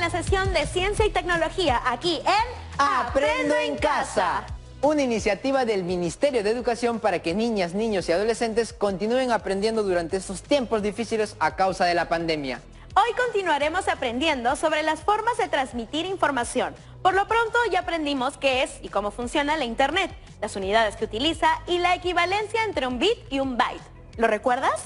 la sesión de Ciencia y Tecnología aquí en Aprendo en Casa. Una iniciativa del Ministerio de Educación para que niñas, niños y adolescentes continúen aprendiendo durante estos tiempos difíciles a causa de la pandemia. Hoy continuaremos aprendiendo sobre las formas de transmitir información. Por lo pronto ya aprendimos qué es y cómo funciona la Internet, las unidades que utiliza y la equivalencia entre un bit y un byte. ¿Lo recuerdas?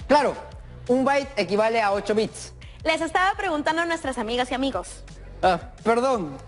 Claro, un byte equivale a 8 bits. Les estaba preguntando a nuestras amigas y amigos. Perdón.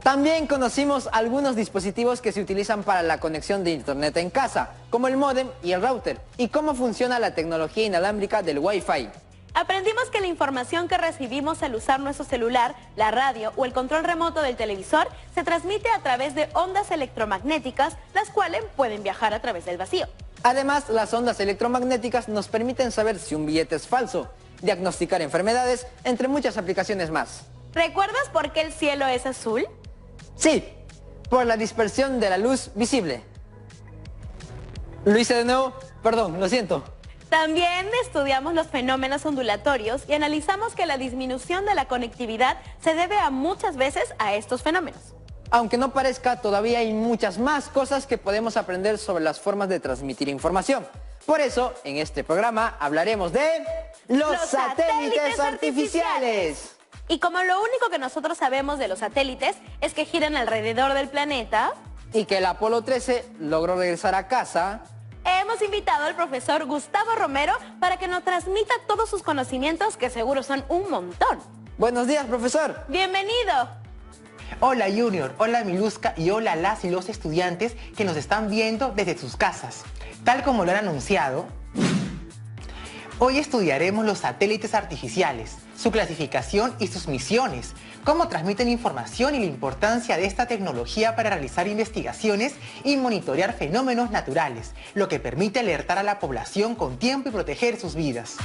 También conocimos algunos dispositivos que se utilizan para la conexión de Internet en casa, como el módem y el router, y cómo funciona la tecnología inalámbrica del Wi-Fi. Aprendimos que la información que recibimos al usar nuestro celular, la radio o el control remoto del televisor se transmite a través de ondas electromagnéticas, las cuales pueden viajar a través del vacío. Además, las ondas electromagnéticas nos permiten saber si un billete es falso, diagnosticar enfermedades, entre muchas aplicaciones más. ¿Recuerdas por qué el cielo es azul? Sí, por la dispersión de la luz visible. Lo hice de nuevo, perdón, lo siento. También estudiamos los fenómenos ondulatorios y analizamos que la disminución de la conectividad se debe a muchas veces a estos fenómenos. Aunque no parezca, todavía hay muchas más cosas que podemos aprender sobre las formas de transmitir información. Por eso, en este programa hablaremos de los satélites artificiales. Y como lo único que nosotros sabemos de los satélites es que giran alrededor del planeta y que el Apolo 13 logró regresar a casa, hemos invitado al profesor Gustavo Romero para que nos transmita todos sus conocimientos, que seguro son un montón. Buenos días, profesor. Bienvenido. Hola Junior, hola Miluska y hola las y los estudiantes que nos están viendo desde sus casas. Tal como lo han anunciado, hoy estudiaremos los satélites artificiales, su clasificación y sus misiones, cómo transmiten información y la importancia de esta tecnología para realizar investigaciones y monitorear fenómenos naturales, lo que permite alertar a la población con tiempo y proteger sus vidas.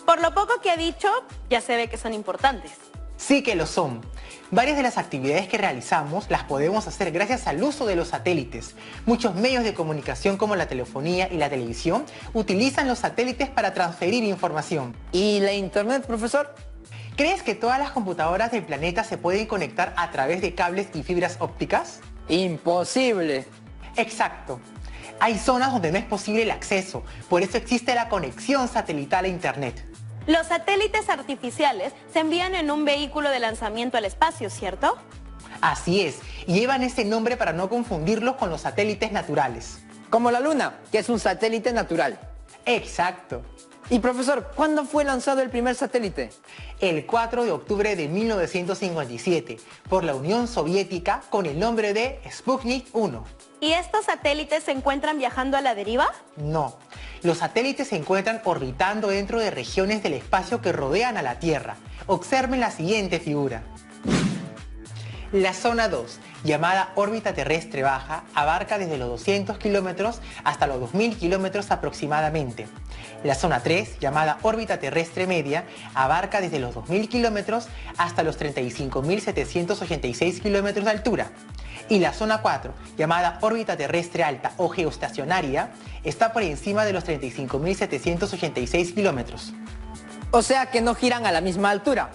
Por lo poco que ha dicho, ya se ve que son importantes. Sí que lo son. Varias de las actividades que realizamos las podemos hacer gracias al uso de los satélites. Muchos medios de comunicación como la telefonía y la televisión utilizan los satélites para transferir información. ¿Y la Internet, profesor? ¿Crees que todas las computadoras del planeta se pueden conectar a través de cables y fibras ópticas? Imposible. Exacto. Hay zonas donde no es posible el acceso, por eso existe la conexión satelital a Internet. Los satélites artificiales se envían en un vehículo de lanzamiento al espacio, ¿cierto? Así es, y llevan ese nombre para no confundirlos con los satélites naturales. Como la Luna, que es un satélite natural. Exacto. Y profesor, ¿cuándo fue lanzado el primer satélite? El 4 de octubre de 1957, por la Unión Soviética con el nombre de Sputnik 1. ¿Y estos satélites se encuentran viajando a la deriva? No. Los satélites se encuentran orbitando dentro de regiones del espacio que rodean a la Tierra. Observen la siguiente figura. La zona 2, llamada órbita terrestre baja, abarca desde los 200 kilómetros hasta los 2000 kilómetros aproximadamente. La zona 3, llamada órbita terrestre media, abarca desde los 2000 kilómetros hasta los 35.786 kilómetros de altura. Y la zona 4, llamada órbita terrestre alta o geoestacionaria, está por encima de los 35.786 kilómetros. O sea que no giran a la misma altura.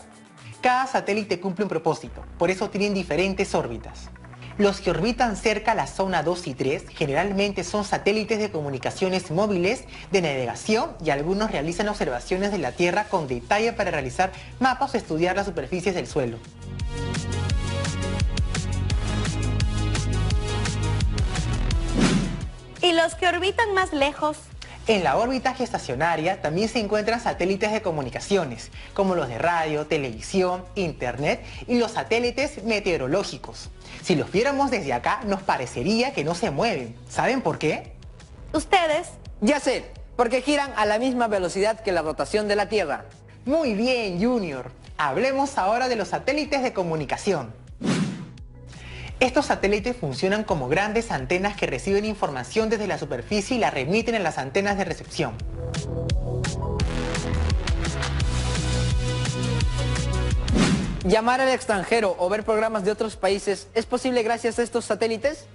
Cada satélite cumple un propósito, por eso tienen diferentes órbitas. Los que orbitan cerca a la zona 2 y 3 generalmente son satélites de comunicaciones móviles, de navegación y algunos realizan observaciones de la Tierra con detalle para realizar mapas o estudiar las superficies del suelo. ¿Y los que orbitan más lejos? En la órbita geoestacionaria también se encuentran satélites de comunicaciones, como los de radio, televisión, internet y los satélites meteorológicos. Si los viéramos desde acá, nos parecería que no se mueven. ¿Saben por qué? ¿Ustedes? Ya sé, porque giran a la misma velocidad que la rotación de la Tierra. Muy bien, Junior. Hablemos ahora de los satélites de comunicación. Estos satélites funcionan como grandes antenas que reciben información desde la superficie y la remiten a las antenas de recepción. ¿Llamar al extranjero o ver programas de otros países es posible gracias a estos satélites?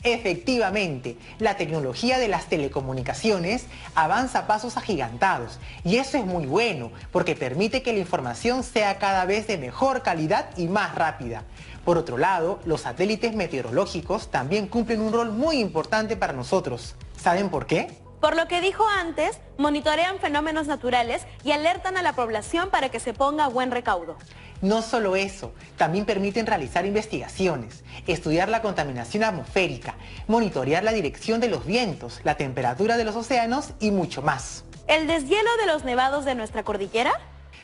Efectivamente, la tecnología de las telecomunicaciones avanza a pasos agigantados y eso es muy bueno porque permite que la información sea cada vez de mejor calidad y más rápida. Por otro lado, los satélites meteorológicos también cumplen un rol muy importante para nosotros. ¿Saben por qué? Por lo que dijo antes, monitorean fenómenos naturales y alertan a la población para que se ponga a buen recaudo. No solo eso, también permiten realizar investigaciones, estudiar la contaminación atmosférica, monitorear la dirección de los vientos, la temperatura de los océanos y mucho más. ¿El deshielo de los nevados de nuestra cordillera?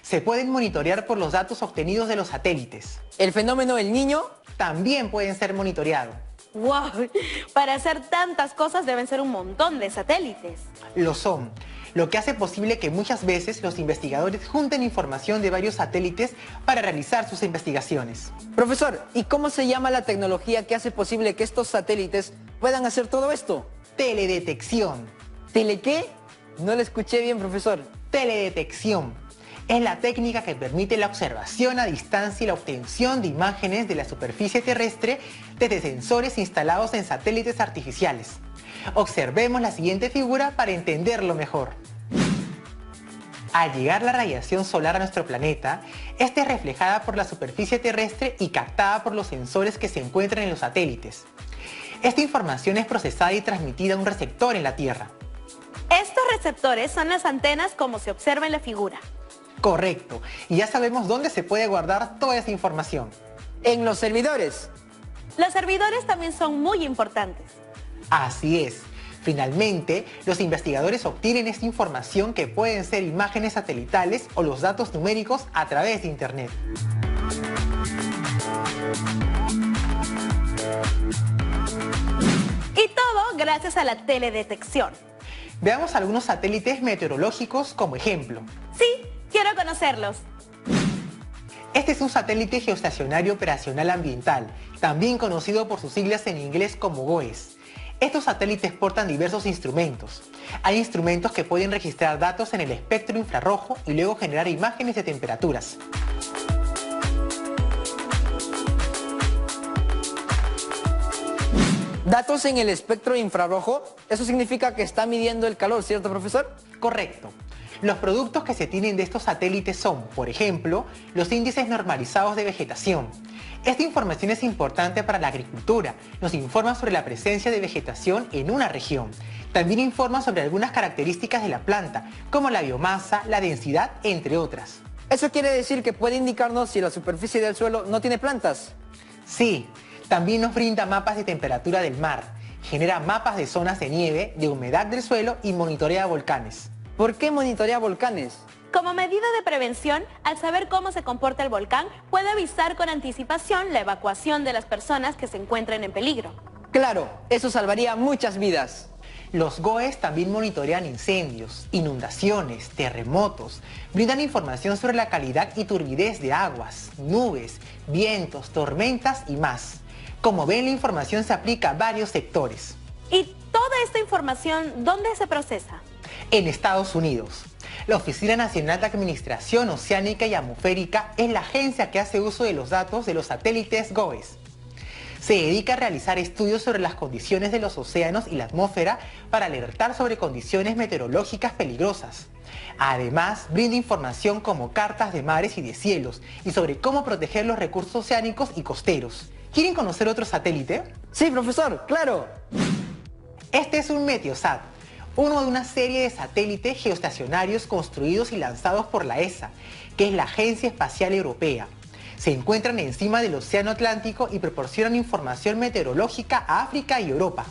Se pueden monitorear por los datos obtenidos de los satélites. ¿El fenómeno del Niño? También pueden ser monitoreados. ¡Wow! Para hacer tantas cosas deben ser un montón de satélites. Lo son, lo que hace posible que muchas veces los investigadores junten información de varios satélites para realizar sus investigaciones. Profesor, ¿y cómo se llama la tecnología que hace posible que estos satélites puedan hacer todo esto? Teledetección. ¿Tele qué? No lo escuché bien, profesor. Teledetección. Es la técnica que permite la observación a distancia y la obtención de imágenes de la superficie terrestre desde sensores instalados en satélites artificiales. Observemos la siguiente figura para entenderlo mejor. Al llegar la radiación solar a nuestro planeta, esta es reflejada por la superficie terrestre y captada por los sensores que se encuentran en los satélites. Esta información es procesada y transmitida a un receptor en la Tierra. Estos receptores son las antenas como se observa en la figura. Correcto, y ya sabemos dónde se puede guardar toda esa información. En los servidores. Los servidores también son muy importantes. Así es. Finalmente, los investigadores obtienen esta información que pueden ser imágenes satelitales o los datos numéricos a través de Internet. Y todo gracias a la teledetección. Veamos algunos satélites meteorológicos como ejemplo. Sí, quiero conocerlos. Este es un satélite geoestacionario operacional ambiental, también conocido por sus siglas en inglés como GOES. Estos satélites portan diversos instrumentos. Hay instrumentos que pueden registrar datos en el espectro infrarrojo y luego generar imágenes de temperaturas. ¿Datos en el espectro infrarrojo? Eso significa que está midiendo el calor, ¿cierto, profesor? Correcto. Los productos que se tienen de estos satélites son, por ejemplo, los índices normalizados de vegetación. Esta información es importante para la agricultura. Nos informa sobre la presencia de vegetación en una región. También informa sobre algunas características de la planta, como la biomasa, la densidad, entre otras. ¿Eso quiere decir que puede indicarnos si la superficie del suelo no tiene plantas? Sí, también nos brinda mapas de temperatura del mar, genera mapas de zonas de nieve, de humedad del suelo y monitorea volcanes. ¿Por qué monitorea volcanes? Como medida de prevención, al saber cómo se comporta el volcán, puede avisar con anticipación la evacuación de las personas que se encuentren en peligro. Claro, eso salvaría muchas vidas. Los GOES también monitorean incendios, inundaciones, terremotos, brindan información sobre la calidad y turbidez de aguas, nubes, vientos, tormentas y más. Como ven, la información se aplica a varios sectores. ¿Y toda esta información dónde se procesa? En Estados Unidos. La Oficina Nacional de Administración Oceánica y Atmosférica es la agencia que hace uso de los datos de los satélites GOES. Se dedica a realizar estudios sobre las condiciones de los océanos y la atmósfera para alertar sobre condiciones meteorológicas peligrosas. Además, brinda información como cartas de mares y de cielos y sobre cómo proteger los recursos oceánicos y costeros. ¿Quieren conocer otro satélite? Sí, profesor, claro. Este es un Meteosat, uno de una serie de satélites geoestacionarios construidos y lanzados por la ESA, que es la Agencia Espacial Europea. Se encuentran encima del Océano Atlántico y proporcionan información meteorológica a África y Europa.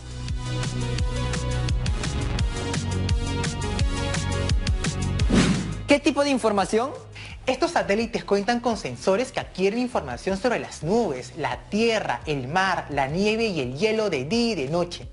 ¿Qué tipo de información? Estos satélites cuentan con sensores que adquieren información sobre las nubes, la tierra, el mar, la nieve y el hielo de día y de noche.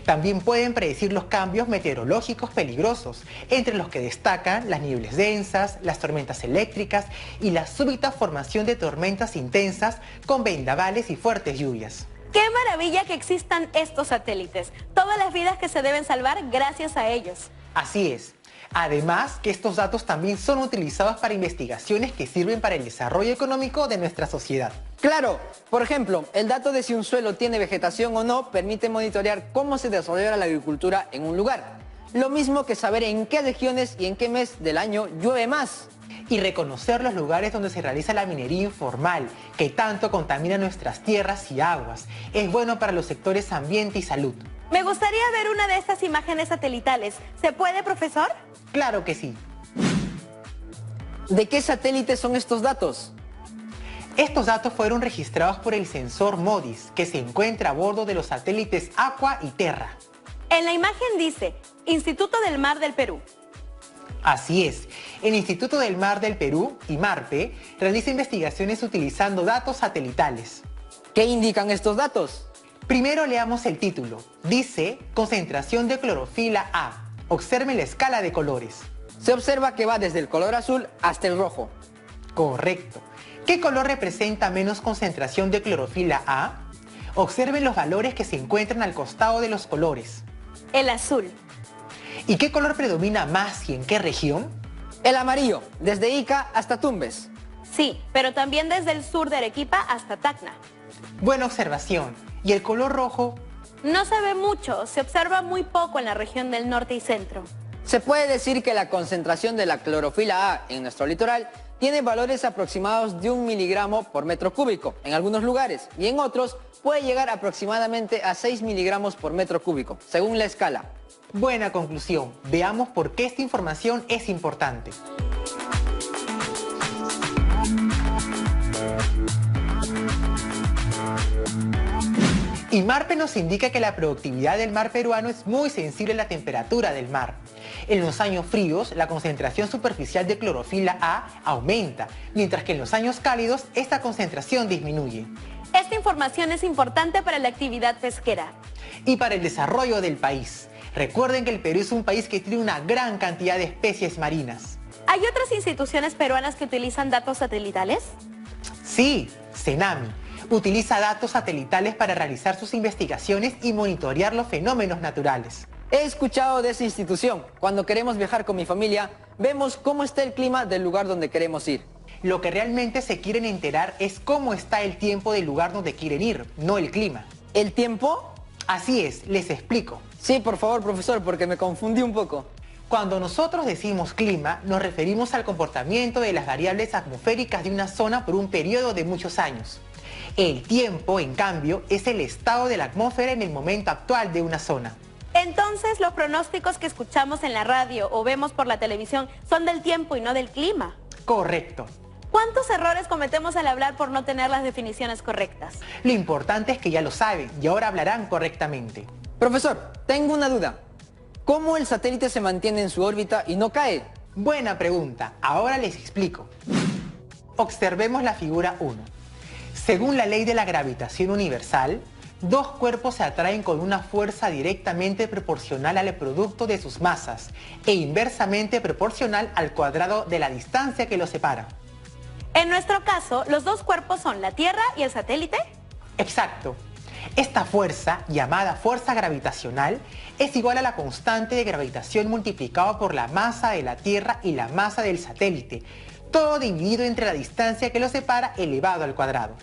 También pueden predecir los cambios meteorológicos peligrosos, entre los que destacan las nieblas densas, las tormentas eléctricas y la súbita formación de tormentas intensas con vendavales y fuertes lluvias. ¡Qué maravilla que existan estos satélites! Todas las vidas que se deben salvar gracias a ellos. Así es. Además, que estos datos también son utilizados para investigaciones que sirven para el desarrollo económico de nuestra sociedad. Claro, por ejemplo, el dato de si un suelo tiene vegetación o no permite monitorear cómo se desarrolla la agricultura en un lugar. Lo mismo que saber en qué regiones y en qué mes del año llueve más. Y reconocer los lugares donde se realiza la minería informal, que tanto contamina nuestras tierras y aguas. Es bueno para los sectores ambiente y salud. Me gustaría ver una de estas imágenes satelitales. ¿Se puede, profesor? Claro que sí. ¿De qué satélites son estos datos? Estos datos fueron registrados por el sensor MODIS, que se encuentra a bordo de los satélites Aqua y Terra. En la imagen dice, Instituto del Mar del Perú. Así es, el Instituto del Mar del Perú, IMARPE, realiza investigaciones utilizando datos satelitales. ¿Qué indican estos datos? Primero leamos el título. Dice, concentración de clorofila A. Observe la escala de colores. Se observa que va desde el color azul hasta el rojo. Correcto. ¿Qué color representa menos concentración de clorofila A? Observen los valores que se encuentran al costado de los colores. El azul. ¿Y qué color predomina más y en qué región? El amarillo, desde Ica hasta Tumbes. Sí, pero también desde el sur de Arequipa hasta Tacna. Buena observación. ¿Y el color rojo? No se ve mucho, se observa muy poco en la región del norte y centro. Se puede decir que la concentración de la clorofila A en nuestro litoral tiene valores aproximados de 1 miligramo por metro cúbico en algunos lugares y en otros puede llegar aproximadamente a 6 miligramos por metro cúbico, según la escala. Buena conclusión. Veamos por qué esta información es importante. IMARPE nos indica que la productividad del mar peruano es muy sensible a la temperatura del mar. En los años fríos, la concentración superficial de clorofila A aumenta, mientras que en los años cálidos, esta concentración disminuye. Esta información es importante para la actividad pesquera. Y para el desarrollo del país. Recuerden que el Perú es un país que tiene una gran cantidad de especies marinas. ¿Hay otras instituciones peruanas que utilizan datos satelitales? Sí, CENAMI utiliza datos satelitales para realizar sus investigaciones y monitorear los fenómenos naturales. He escuchado de esa institución. Cuando queremos viajar con mi familia, vemos cómo está el clima del lugar donde queremos ir. Lo que realmente se quieren enterar es cómo está el tiempo del lugar donde quieren ir, no el clima. ¿El tiempo? Así es, les explico. Sí, por favor, profesor, porque me confundí un poco. Cuando nosotros decimos clima, nos referimos al comportamiento de las variables atmosféricas de una zona por un periodo de muchos años. El tiempo, en cambio, es el estado de la atmósfera en el momento actual de una zona. Entonces, los pronósticos que escuchamos en la radio o vemos por la televisión son del tiempo y no del clima. Correcto. ¿Cuántos errores cometemos al hablar por no tener las definiciones correctas? Lo importante es que ya lo saben y ahora hablarán correctamente. Profesor, tengo una duda. ¿Cómo el satélite se mantiene en su órbita y no cae? Buena pregunta. Ahora les explico. Observemos la figura 1. Según la ley de la gravitación universal, dos cuerpos se atraen con una fuerza directamente proporcional al producto de sus masas e inversamente proporcional al cuadrado de la distancia que los separa. En nuestro caso, los dos cuerpos son la Tierra y el satélite. Exacto. Esta fuerza, llamada fuerza gravitacional, es igual a la constante de gravitación multiplicado por la masa de la Tierra y la masa del satélite, todo dividido entre la distancia que los separa elevado al cuadrado.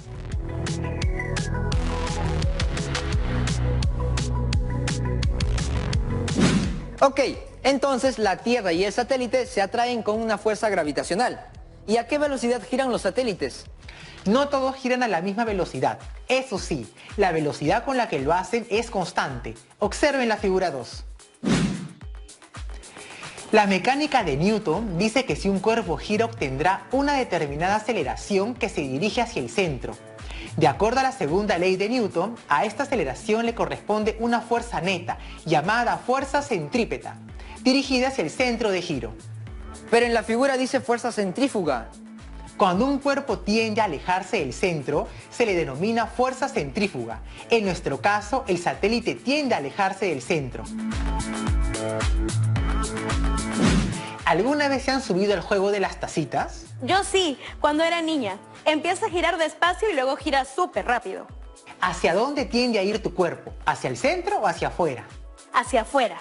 Ok, entonces la Tierra y el satélite se atraen con una fuerza gravitacional. ¿Y a qué velocidad giran los satélites? No todos giran a la misma velocidad. Eso sí, la velocidad con la que lo hacen es constante. Observen la figura 2. La mecánica de Newton dice que si un cuerpo gira obtendrá una determinada aceleración que se dirige hacia el centro. De acuerdo a la segunda ley de Newton, a esta aceleración le corresponde una fuerza neta, llamada fuerza centrípeta, dirigida hacia el centro de giro. Pero en la figura dice fuerza centrífuga. Cuando un cuerpo tiende a alejarse del centro, se le denomina fuerza centrífuga. En nuestro caso, el satélite tiende a alejarse del centro. ¿Alguna vez se han subido al juego de las tacitas? Yo sí, cuando era niña. Empieza a girar despacio y luego gira súper rápido. ¿Hacia dónde tiende a ir tu cuerpo? ¿Hacia el centro o hacia afuera? Hacia afuera.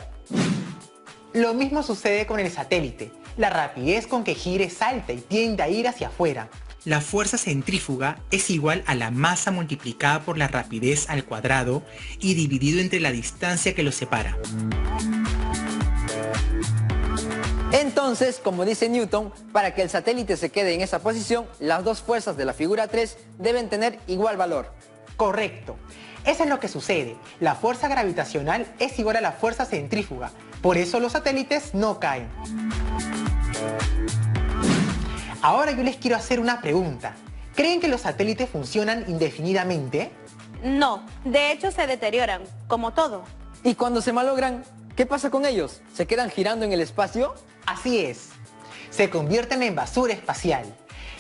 Lo mismo sucede con el satélite. La rapidez con que gire salta y tiende a ir hacia afuera. La fuerza centrífuga es igual a la masa multiplicada por la rapidez al cuadrado y dividido entre la distancia que los separa. Entonces, como dice Newton, para que el satélite se quede en esa posición, las dos fuerzas de la figura 3 deben tener igual valor. Correcto. Eso es lo que sucede. La fuerza gravitacional es igual a la fuerza centrífuga. Por eso los satélites no caen. Ahora yo les quiero hacer una pregunta. ¿Creen que los satélites funcionan indefinidamente? No, de hecho se deterioran, como todo. Y cuando se malogran, ¿qué pasa con ellos? ¿Se quedan girando en el espacio? Así es. Se convierten en basura espacial.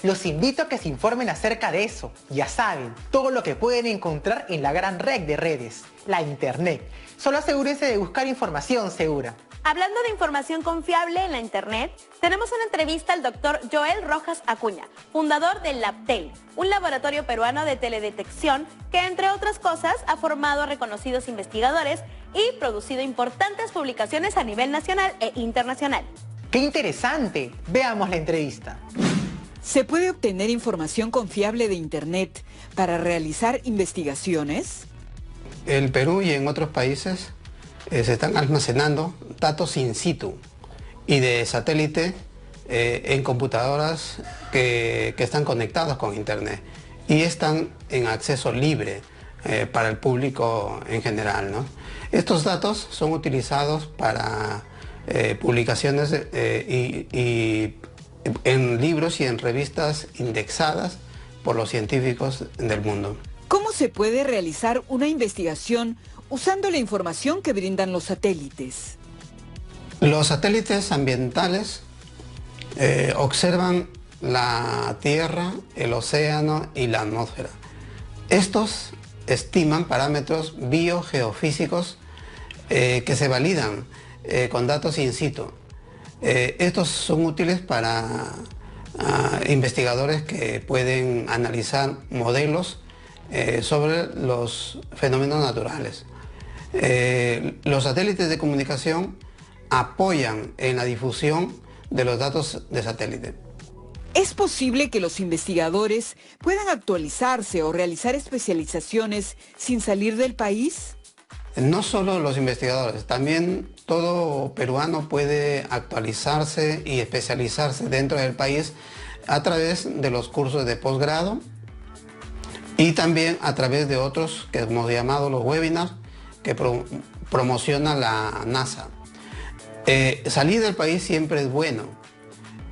Los invito a que se informen acerca de eso. Ya saben, todo lo que pueden encontrar en la gran red de redes, la Internet. Solo asegúrense de buscar información segura. Hablando de información confiable en la Internet, tenemos una entrevista al doctor Joel Rojas Acuña, fundador del LabTel, un laboratorio peruano de teledetección que, entre otras cosas, ha formado a reconocidos investigadores y producido importantes publicaciones a nivel nacional e internacional. ¡Qué interesante! Veamos la entrevista. ¿Se puede obtener información confiable de Internet para realizar investigaciones? En Perú y en otros países se están almacenando datos in situ y de satélite en computadoras que están conectadas con Internet y están en acceso libre para el público en general, ¿no? Estos datos son utilizados para publicaciones en libros y en revistas indexadas por los científicos del mundo. ¿Cómo se puede realizar una investigación usando la información que brindan los satélites? Los satélites ambientales observan la Tierra, el océano y la atmósfera. Estos estiman parámetros biogeofísicos que se validan con datos in situ. Estos son útiles para investigadores que pueden analizar modelos sobre los fenómenos naturales. Los satélites de comunicación apoyan en la difusión de los datos de satélite. ¿Es posible que los investigadores puedan actualizarse o realizar especializaciones sin salir del país? No solo los investigadores, también todo peruano puede actualizarse y especializarse dentro del país a través de los cursos de posgrado y también a través de otros que hemos llamado los webinars que promociona la NASA. Salir del país siempre es bueno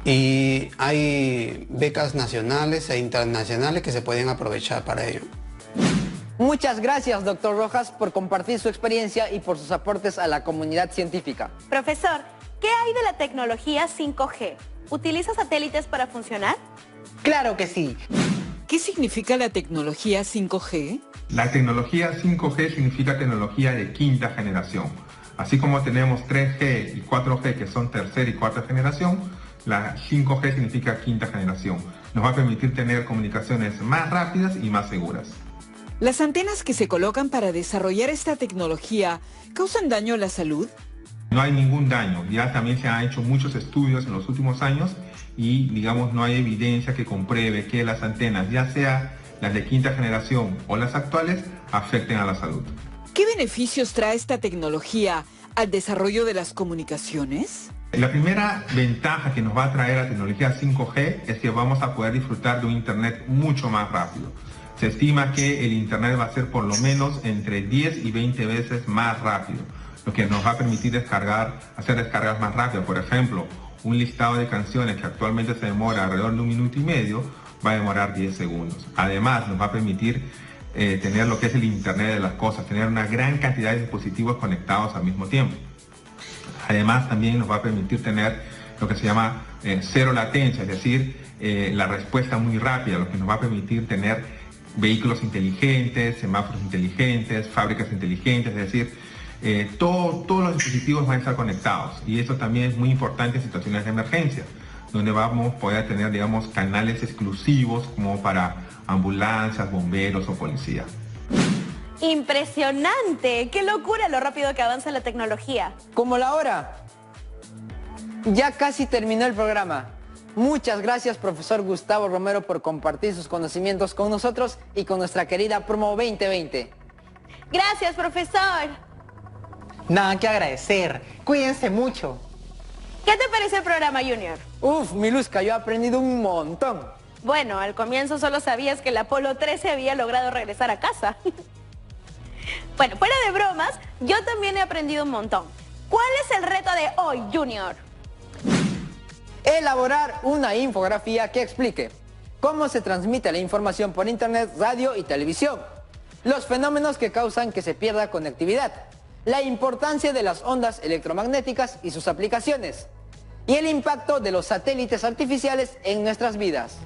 y hay becas nacionales e internacionales que se pueden aprovechar para ello. Muchas gracias, doctor Rojas, por compartir su experiencia y por sus aportes a la comunidad científica. Profesor, ¿qué hay de la tecnología 5G? ¿Utiliza satélites para funcionar? ¡Claro que sí! ¿Qué significa la tecnología 5G? La tecnología 5G significa tecnología de quinta generación. Así como tenemos 3G y 4G que son tercera y cuarta generación, la 5G significa quinta generación. Nos va a permitir tener comunicaciones más rápidas y más seguras. ¿Las antenas que se colocan para desarrollar esta tecnología causan daño a la salud? No hay ningún daño. Ya también se han hecho muchos estudios en los últimos años y, digamos, no hay evidencia que compruebe que las antenas, ya sea las de quinta generación o las actuales, afecten a la salud. ¿Qué beneficios trae esta tecnología al desarrollo de las comunicaciones? La primera ventaja que nos va a traer la tecnología 5G es que vamos a poder disfrutar de un Internet mucho más rápido. Se estima que el Internet va a ser por lo menos entre 10 y 20 veces más rápido, lo que nos va a permitir hacer descargas más rápidas. Por ejemplo, un listado de canciones que actualmente se demora alrededor de 1 minuto y medio, va a demorar 10 segundos. Además, nos va a permitir tener lo que es el Internet de las cosas, tener una gran cantidad de dispositivos conectados al mismo tiempo. Además, también nos va a permitir tener lo que se llama cero latencia, es decir, la respuesta muy rápida, lo que nos va a permitir tener vehículos inteligentes, semáforos inteligentes, fábricas inteligentes, es decir, todos los dispositivos van a estar conectados. Y esto también es muy importante en situaciones de emergencia, donde vamos a poder tener, digamos, canales exclusivos como para ambulancias, bomberos o policía. ¡Impresionante! ¡Qué locura lo rápido que avanza la tecnología! Como la hora. Ya casi terminó el programa. Muchas gracias, profesor Gustavo Romero, por compartir sus conocimientos con nosotros y con nuestra querida Promo 2020. Gracias, profesor. Nada que agradecer. Cuídense mucho. ¿Qué te parece el programa, Junior? Uf, Miluska, yo he aprendido un montón. Bueno, al comienzo solo sabías que el Apolo 13 había logrado regresar a casa. Bueno, fuera de bromas, yo también he aprendido un montón. ¿Cuál es el reto de hoy, Junior? Elaborar una infografía que explique cómo se transmite la información por internet, radio y televisión, los fenómenos que causan que se pierda conectividad, la importancia de las ondas electromagnéticas y sus aplicaciones, y el impacto de los satélites artificiales en nuestras vidas.